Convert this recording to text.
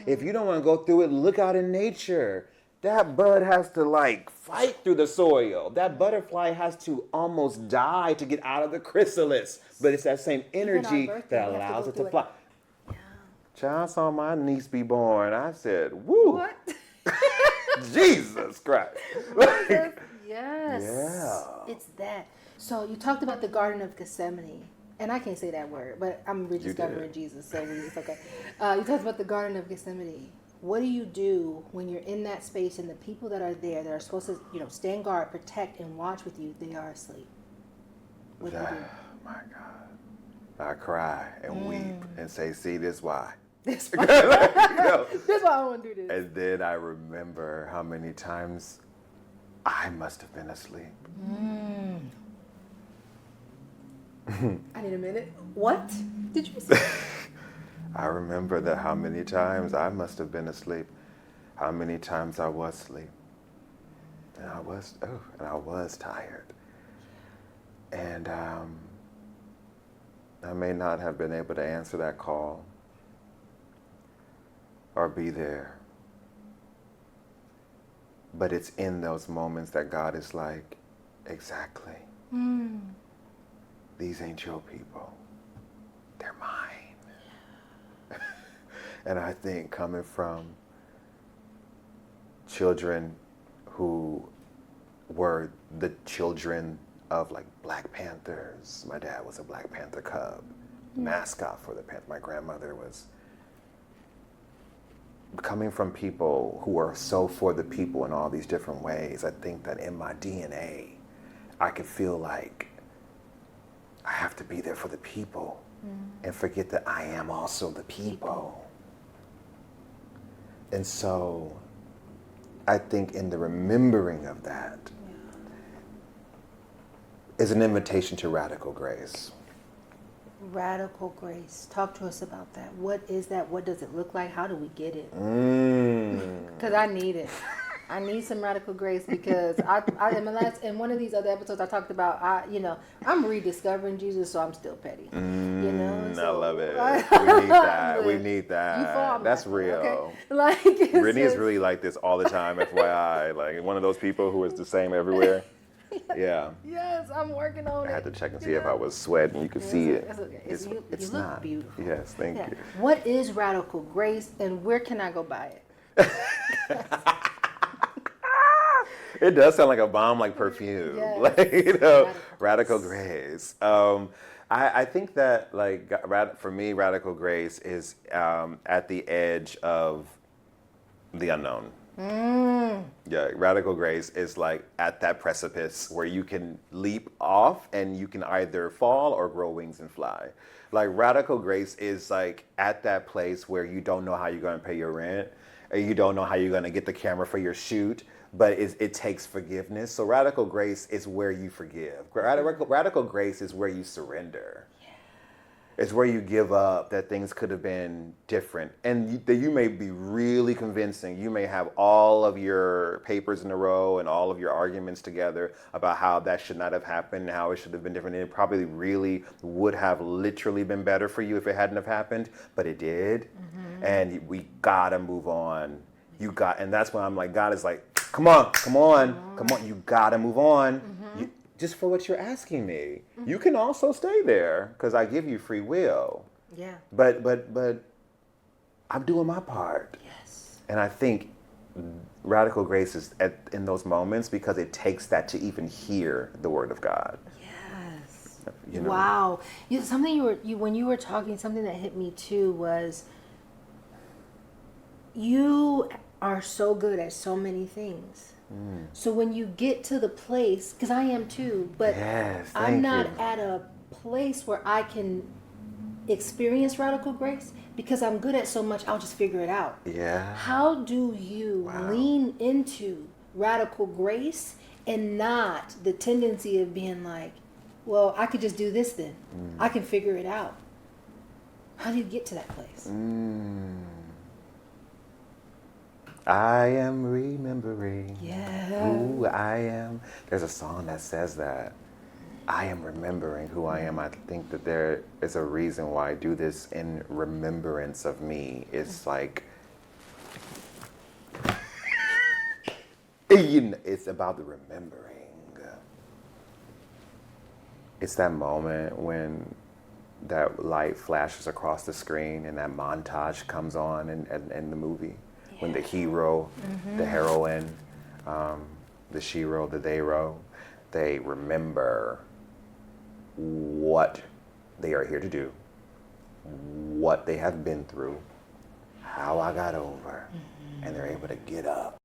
If you don't want to go through it, look out in nature. That bud has to like fight through the soil. That butterfly has to almost die to get out of the chrysalis. But it's that same Even our energy birthday, that we have to allows go it to through it. fly. Yeah. Child, I saw my niece be born. I said, woo, What? Jesus Christ. Yes. Yes. Yeah. It's that. So you talked about the Garden of Gethsemane. And I can't say that word, but I'm rediscovering did. Jesus, so it's okay. You talked about the Garden of Gethsemane. What do you do when you're in that space and the people that are there that are supposed to, stand guard, protect, and watch with you, they are asleep? What do you do? My God. I cry and weep and say, see, this why. This You why, know? this why I want to do this. And then I remember how many times I must have been asleep. I need a minute. What did you say? I remember that how many times I must have been asleep. How many times I was asleep. And I was tired. And I may not have been able to answer that call or be there. But it's in those moments that God is like, exactly. These ain't your people. They're mine. And I think coming from children who were the children of like Black Panthers. My dad was a Black Panther cub, mascot for the Panther. My grandmother was coming from people who are so for the people in all these different ways. I think that in my DNA, I could feel like I have to be there for the people and forget that I am also the people. And so I think in the remembering of that is an invitation to radical grace. Radical grace. Talk to us about that. What is that? What does it look like? How do we get it? Because I need it. I need some radical grace because in one of these other episodes I talked about I'm rediscovering Jesus, so I'm still petty. I love it. We need that. We need that. That's real. Okay? Like Britny is really like this all the time, FYI. Like one of those people who is the same everywhere. Yeah. Yes, I'm working on it. I had to check and see if I was sweating. You could see it. It's okay. It's you look not beautiful. Yes, thank you. What is radical grace, and where can I go buy it? It does sound like a bomb, like perfume. Yes. Like, radical grace. I think that, like, for me, radical grace is at the edge of the unknown. Yeah, radical grace is like at that precipice where you can leap off and you can either fall or grow wings and fly. Like radical grace is like at that place where you don't know how you're going to pay your rent, or you don't know how you're going to get the camera for your shoot, but it takes forgiveness. So radical grace is where you forgive. Radical grace is where you surrender. It's where you give up that things could have been different. And that you may be really convincing. You may have all of your papers in a row and all of your arguments together about how that should not have happened and how it should have been different. And it probably really would have literally been better for you if it hadn't have happened, but it did. And we gotta move on. And that's when I'm like, God is like, come on, you gotta move on. Just for what you're asking me. You can also stay there because I give you free will. Yeah. But I'm doing my part. Yes. And I think radical grace is in those moments because it takes that to even hear the word of God. Yes. You know? Wow. When you were talking, something that hit me too was you are so good at so many things. So when you get to the place, because I am too, but I'm not at a place where I can experience radical grace because I'm good at so much, I'll just figure it out. Yeah. How do you lean into radical grace and not the tendency of being like, well, I could just do this then. I can figure it out. How do you get to that place? I am remembering Yeah. who I am. There's a song that says that. I am remembering who I am. I think that there is a reason why I do this in remembrance of me. It's like It's about the remembering. It's that moment when that light flashes across the screen and that montage comes on in the movie. When the hero, the heroine, the shero, the theyro, they remember what they are here to do, what they have been through, how I got over, and they're able to get up